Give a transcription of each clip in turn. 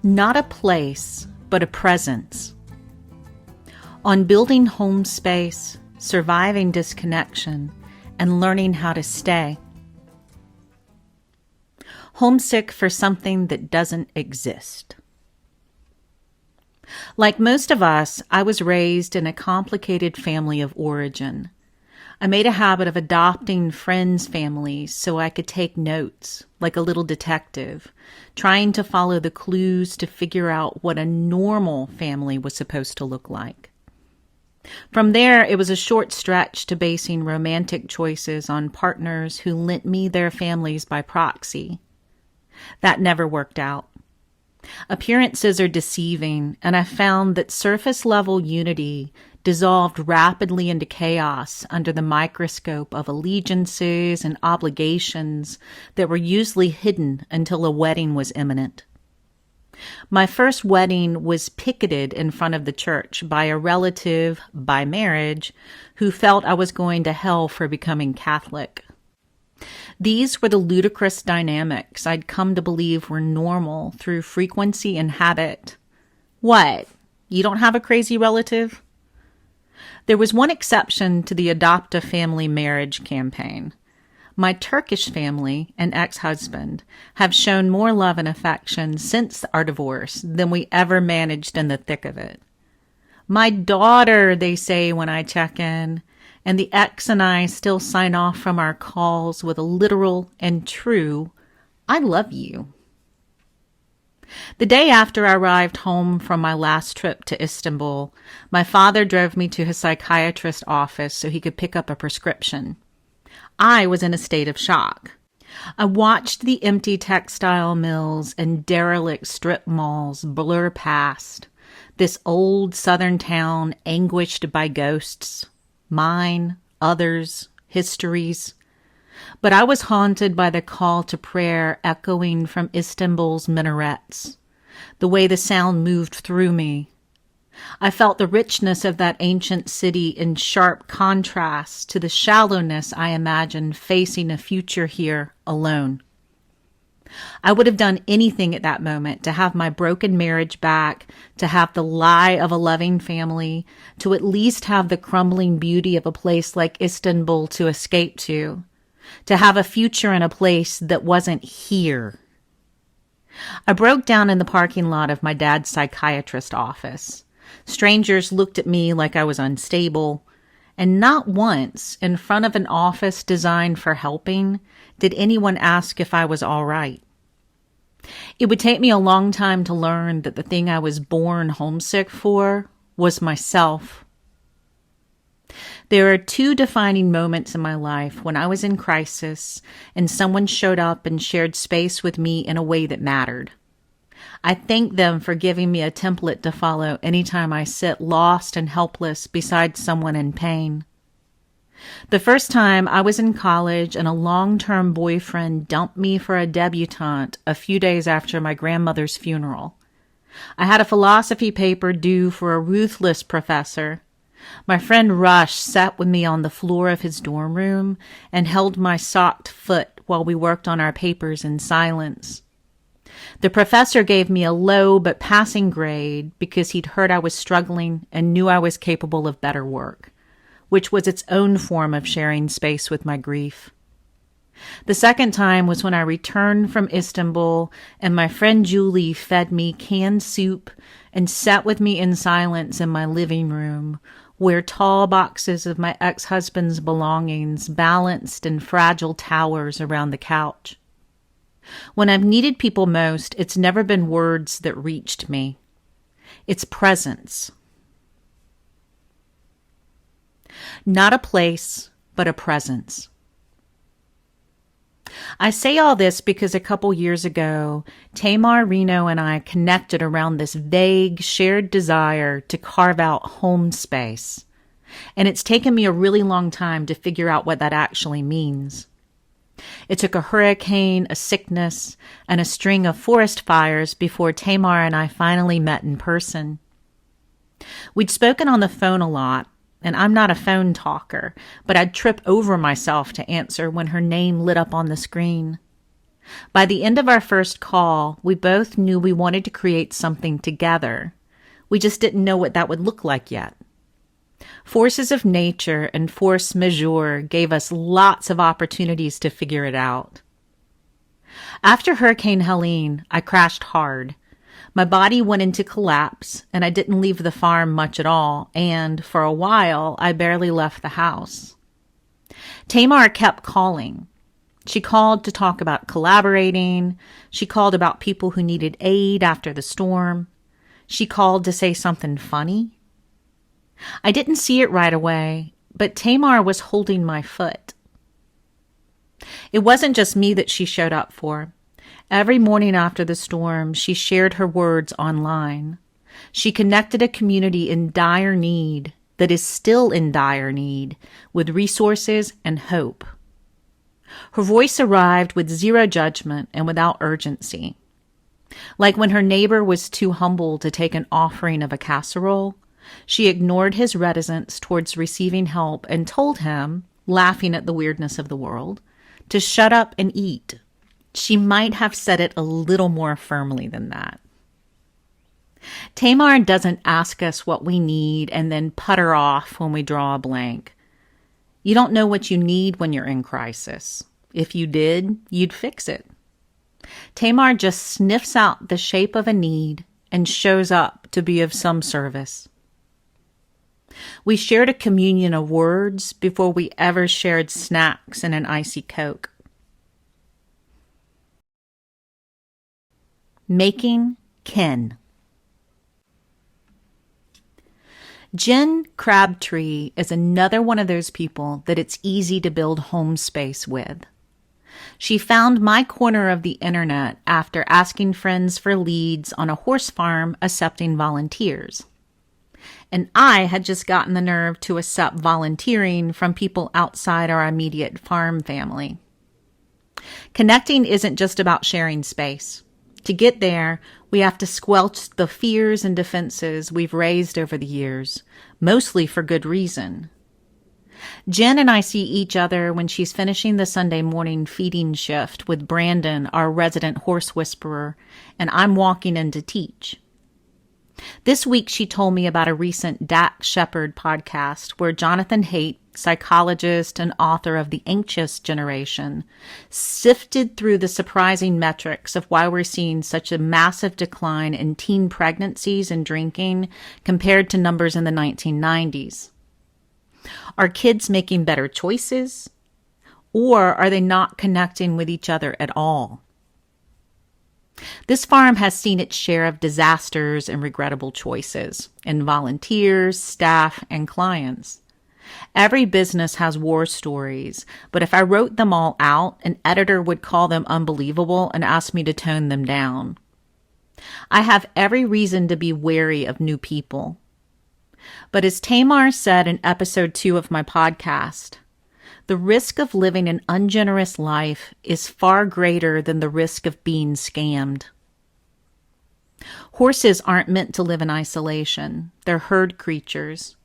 Not a place, but a presence. On building home space, surviving disconnection, and learning how to stay. Homesick for something that doesn't exist. Like most of us, I was raised in a complicated family of origin. I made a habit of adopting friends' families so I could take notes, like a little detective, trying to follow the clues to figure out what a normal family was supposed to look like. From there, it was a short stretch to basing romantic choices on partners who lent me their families by proxy. That never worked out. Appearances are deceiving, and I found that surface-level unity dissolved rapidly into chaos under the microscope of allegiances and obligations that were usually hidden until a wedding was imminent. My first wedding was picketed in front of the church by a relative, by marriage, who felt I was going to hell for becoming Catholic. These were the ludicrous dynamics I'd come to believe were normal through frequency and habit. What? You don't have a crazy relative? There was one exception to the adopt a family marriage campaign. My Turkish family and ex-husband have shown more love and affection since our divorce than we ever managed in the thick of it. My daughter, they say when I check in, and the ex and I still sign off from our calls with a literal and true, I love you. The day after I arrived home from my last trip to Istanbul, my father drove me to his psychiatrist's office so he could pick up a prescription. I was in a state of shock. I watched the empty textile mills and derelict strip malls blur past, this old southern town anguished by ghosts, mine, others, histories. But I was haunted by the call to prayer echoing from Istanbul's minarets, the way the sound moved through me. I felt the richness of that ancient city in sharp contrast to the shallowness I imagined facing a future here alone. I would have done anything at that moment to have my broken marriage back, to have the lie of a loving family, to at least have the crumbling beauty of a place like Istanbul to escape to have a future in a place that wasn't here. I broke down in the parking lot of my dad's psychiatrist office. Strangers looked at me like I was unstable, and not once, in front of an office designed for helping, did anyone ask if I was all right. It would take me a long time to learn that the thing I was born homesick for was myself. There are two defining moments in my life when I was in crisis and someone showed up and shared space with me in a way that mattered. I thank them for giving me a template to follow anytime I sit lost and helpless beside someone in pain. The first time I was in college and a long-term boyfriend dumped me for a debutante a few days after my grandmother's funeral. I had a philosophy paper due for a ruthless professor. My friend Rush sat with me on the floor of his dorm room and held my socked foot while we worked on our papers in silence. The professor gave me a low but passing grade because he'd heard I was struggling and knew I was capable of better work, which was its own form of sharing space with my grief. The second time was when I returned from Istanbul and my friend Julie fed me canned soup and sat with me in silence in my living room, where tall boxes of my ex-husband's belongings balanced in fragile towers around the couch. When I've needed people most, it's never been words that reached me. It's presence. Not a place, but a presence. I say all this because a couple years ago, Tamar, Reno, and I connected around this vague, shared desire to carve out home space. And it's taken me a really long time to figure out what that actually means. It took a hurricane, a sickness, and a string of forest fires before Tamar and I finally met in person. We'd spoken on the phone a lot, and I'm not a phone talker, but I'd trip over myself to answer when her name lit up on the screen. By the end of our first call, we both knew we wanted to create something together. We just didn't know what that would look like yet. Forces of nature and force majeure gave us lots of opportunities to figure it out. After Hurricane Helene, I crashed hard. My body went into collapse, and I didn't leave the farm much at all, and for a while, I barely left the house. Tamar kept calling. She called to talk about collaborating. She called about people who needed aid after the storm. She called to say something funny. I didn't see it right away, but Tamar was holding my foot. It wasn't just me that she showed up for. Every morning after the storm, she shared her words online. She connected a community in dire need, that is still in dire need, with resources and hope. Her voice arrived with zero judgment and without urgency. Like when her neighbor was too humble to take an offering of a casserole, she ignored his reticence towards receiving help and told him, laughing at the weirdness of the world, to shut up and eat. She might have said it a little more firmly than that. Tamar doesn't ask us what we need and then putter off when we draw a blank. You don't know what you need when you're in crisis. If you did, you'd fix it. Tamar just sniffs out the shape of a need and shows up to be of some service. We shared a communion of words before we ever shared snacks and an icy Coke. Making kin. Jen Crabtree is another one of those people that it's easy to build home space with. She found my corner of the internet after asking friends for leads on a horse farm accepting volunteers. And I had just gotten the nerve to accept volunteering from people outside our immediate farm family. Connecting isn't just about sharing space. To get there, we have to squelch the fears and defenses we've raised over the years, mostly for good reason. Jen and I see each other when she's finishing the Sunday morning feeding shift with Brandon, our resident horse whisperer, and I'm walking in to teach. This week, she told me about a recent Dax Shepard podcast where Jonathan Haidt, psychologist and author of The Anxious Generation, sifted through the surprising metrics of why we're seeing such a massive decline in teen pregnancies and drinking compared to numbers in the 1990s. Are kids making better choices? Or are they not connecting with each other at all? This farm has seen its share of disasters and regrettable choices in volunteers, staff, and clients. Every business has war stories, but if I wrote them all out, an editor would call them unbelievable and ask me to tone them down. I have every reason to be wary of new people. But as Tamar said in episode 2 of my podcast, the risk of living an ungenerous life is far greater than the risk of being scammed. Horses aren't meant to live in isolation. They're herd creatures.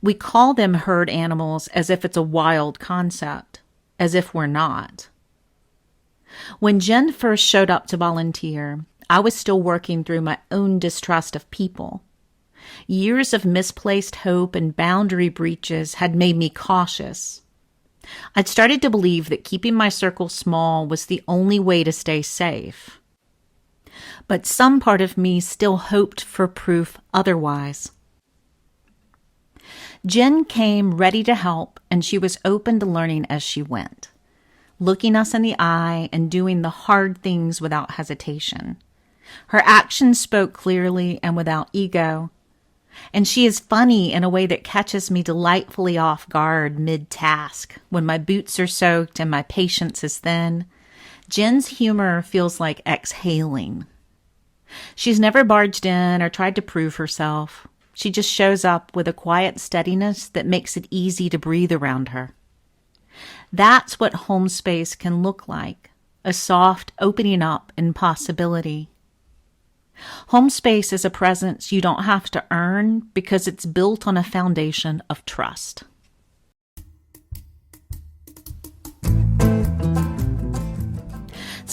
We call them herd animals as if it's a wild concept, as if we're not. When Jen first showed up to volunteer, I was still working through my own distrust of people. Years of misplaced hope and boundary breaches had made me cautious. I'd started to believe that keeping my circle small was the only way to stay safe. But some part of me still hoped for proof otherwise. Jen came ready to help, and she was open to learning as she went, looking us in the eye and doing the hard things without hesitation. Her actions spoke clearly and without ego. And she is funny in a way that catches me delightfully off guard mid-task when my boots are soaked and my patience is thin. Jen's humor feels like exhaling. She's never barged in or tried to prove herself. She just shows up with a quiet steadiness that makes it easy to breathe around her. That's what home space can look like, a soft opening up in possibility. Home space is a presence you don't have to earn because it's built on a foundation of trust.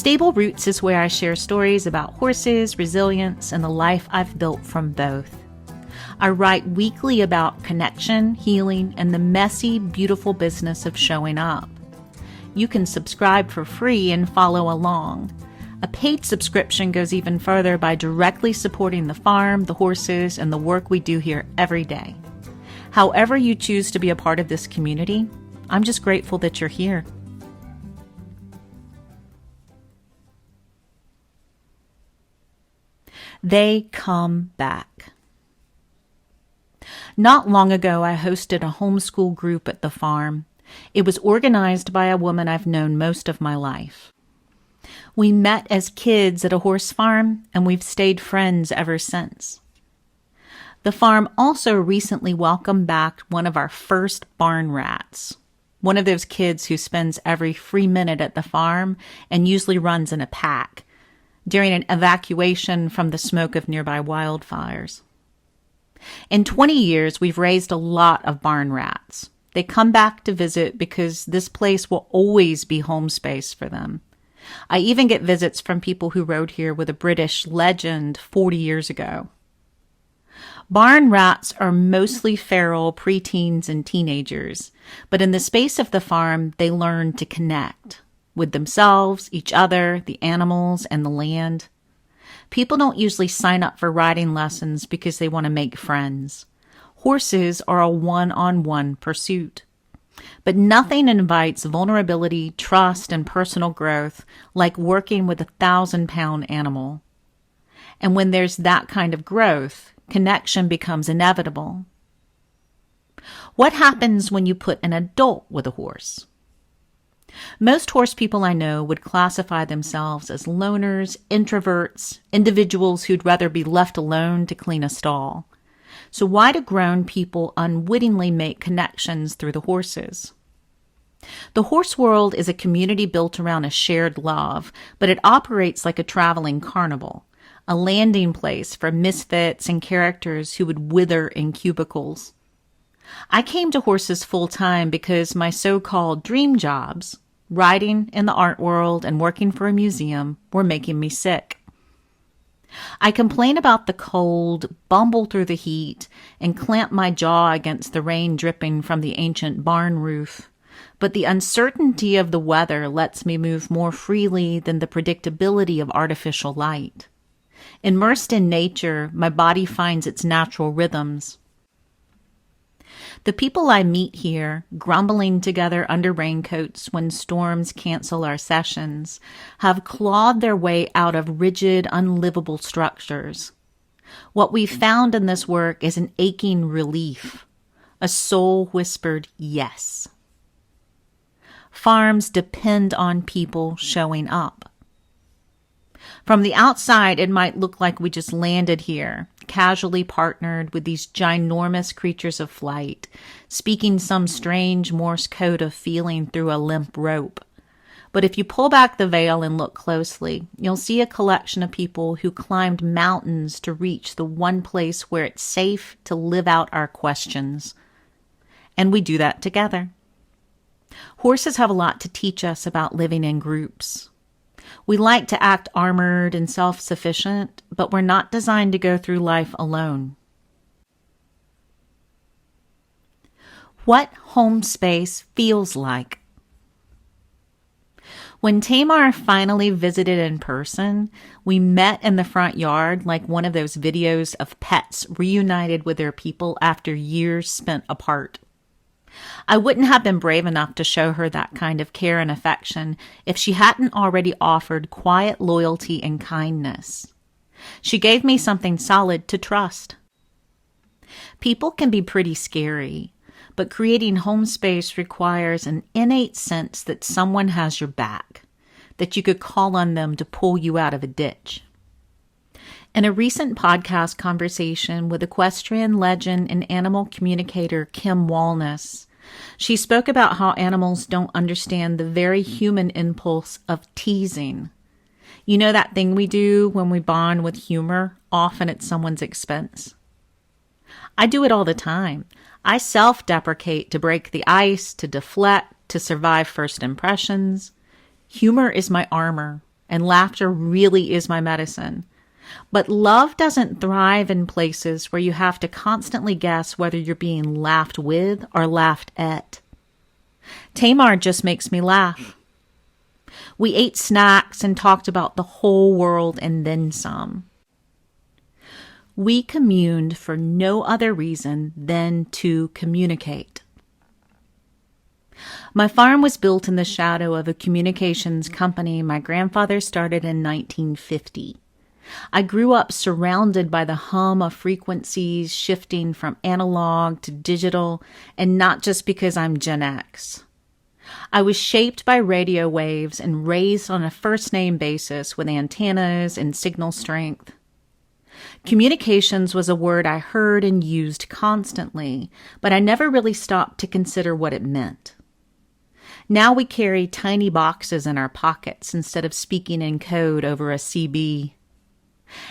Stable Roots is where I share stories about horses, resilience, and the life I've built from both. I write weekly about connection, healing, and the messy, beautiful business of showing up. You can subscribe for free and follow along. A paid subscription goes even further by directly supporting the farm, the horses, and the work we do here every day. However you choose to be a part of this community, I'm just grateful that you're here. They come back. Not long ago, I hosted a homeschool group at the farm. It was organized by a woman I've known most of my life. We met as kids at a horse farm, and we've stayed friends ever since. The farm also recently welcomed back one of our first barn rats, one of those kids who spends every free minute at the farm and usually runs in a pack during an evacuation from the smoke of nearby wildfires. In 20 years, we've raised a lot of barn rats. They come back to visit because this place will always be home space for them. I even get visits from people who rode here with a British legend 40 years ago. Barn rats are mostly feral preteens and teenagers, but in the space of the farm, they learn to connect with themselves, each other, the animals, and the land. People don't usually sign up for riding lessons because they want to make friends. Horses are a one-on-one pursuit. But nothing invites vulnerability, trust, and personal growth like working with a 1,000-pound animal. And when there's that kind of growth, connection becomes inevitable. What happens when you put an adult with a horse? Most horse people I know would classify themselves as loners, introverts, individuals who'd rather be left alone to clean a stall. So why do grown people unwittingly make connections through the horses? The horse world is a community built around a shared love, but it operates like a traveling carnival, a landing place for misfits and characters who would wither in cubicles. I came to horses full-time because my so-called dream jobs, riding in the art world and working for a museum, were making me sick. I complain about the cold, bumble through the heat, and clamp my jaw against the rain dripping from the ancient barn roof. But the uncertainty of the weather lets me move more freely than the predictability of artificial light. Immersed in nature, my body finds its natural rhythms. The people I meet here, grumbling together under raincoats when storms cancel our sessions, have clawed their way out of rigid, unlivable structures. What we've found in this work is an aching relief, a soul-whispered yes. Farms depend on people showing up. From the outside, it might look like we just landed here, casually partnered with these ginormous creatures of flight, speaking some strange Morse code of feeling through a limp rope. But if you pull back the veil and look closely, you'll see a collection of people who climbed mountains to reach the one place where it's safe to live out our questions. And we do that together. Horses have a lot to teach us about living in groups. We like to act armored and self-sufficient, but we're not designed to go through life alone. What home space feels like. When Tamar finally visited in person, we met in the front yard like one of those videos of pets reunited with their people after years spent apart. I wouldn't have been brave enough to show her that kind of care and affection if she hadn't already offered quiet loyalty and kindness. She gave me something solid to trust. People can be pretty scary, but creating home space requires an innate sense that someone has your back, that you could call on them to pull you out of a ditch. In a recent podcast conversation with equestrian legend and animal communicator Kim Walness, she spoke about how animals don't understand the very human impulse of teasing. You know that thing we do when we bond with humor, often at someone's expense? I do it all the time. I self-deprecate to break the ice, to deflect, to survive first impressions. Humor is my armor, and laughter really is my medicine. But love doesn't thrive in places where you have to constantly guess whether you're being laughed with or laughed at. Tamar just makes me laugh. We ate snacks and talked about the whole world and then some. We communed for no other reason than to communicate. My farm was built in the shadow of a communications company my grandfather started in 1950. I grew up surrounded by the hum of frequencies shifting from analog to digital, and not just because I'm Gen X. I was shaped by radio waves and raised on a first-name basis with antennas and signal strength. Communications was a word I heard and used constantly, but I never really stopped to consider what it meant. Now we carry tiny boxes in our pockets instead of speaking in code over a CB.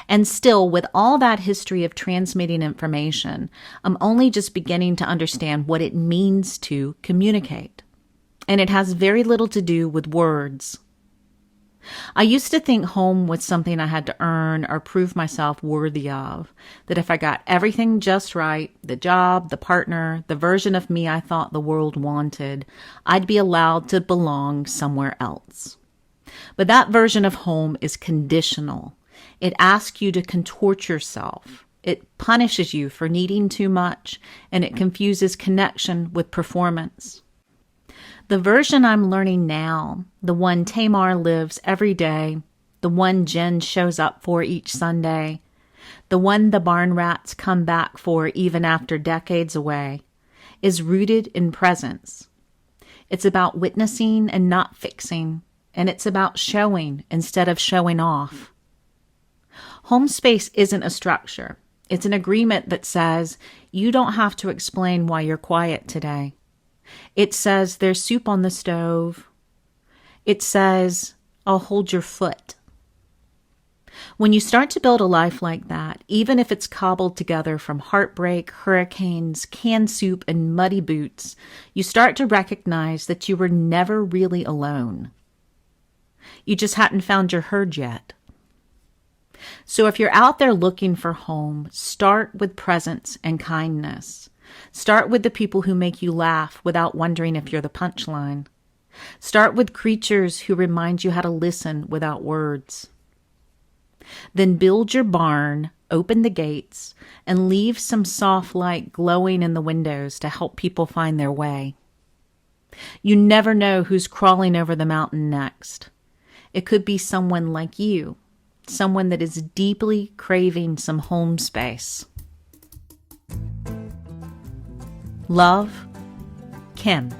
And still, with all that history of transmitting information, I'm only just beginning to understand what it means to communicate. And it has very little to do with words. I used to think home was something I had to earn or prove myself worthy of, that if I got everything just right, the job, the partner, the version of me I thought the world wanted, I'd be allowed to belong somewhere else. But that version of home is conditional. It asks you to contort yourself. It punishes you for needing too much, and it confuses connection with performance. The version I'm learning now, the one Tamar lives every day, the one Jen shows up for each Sunday, the one the barn rats come back for even after decades away, is rooted in presence. It's about witnessing and not fixing, and it's about showing instead of showing off. Home space isn't a structure. It's an agreement that says, you don't have to explain why you're quiet today. It says, there's soup on the stove. It says, I'll hold your foot. When you start to build a life like that, even if it's cobbled together from heartbreak, hurricanes, canned soup, and muddy boots, you start to recognize that you were never really alone. You just hadn't found your herd yet. So if you're out there looking for home, start with presence and kindness. Start with the people who make you laugh without wondering if you're the punchline. Start with creatures who remind you how to listen without words. Then build your barn, open the gates, and leave some soft light glowing in the windows to help people find their way. You never know who's crawling over the mountain next. It could be someone like you, someone that is deeply craving some home space. Love, Kim.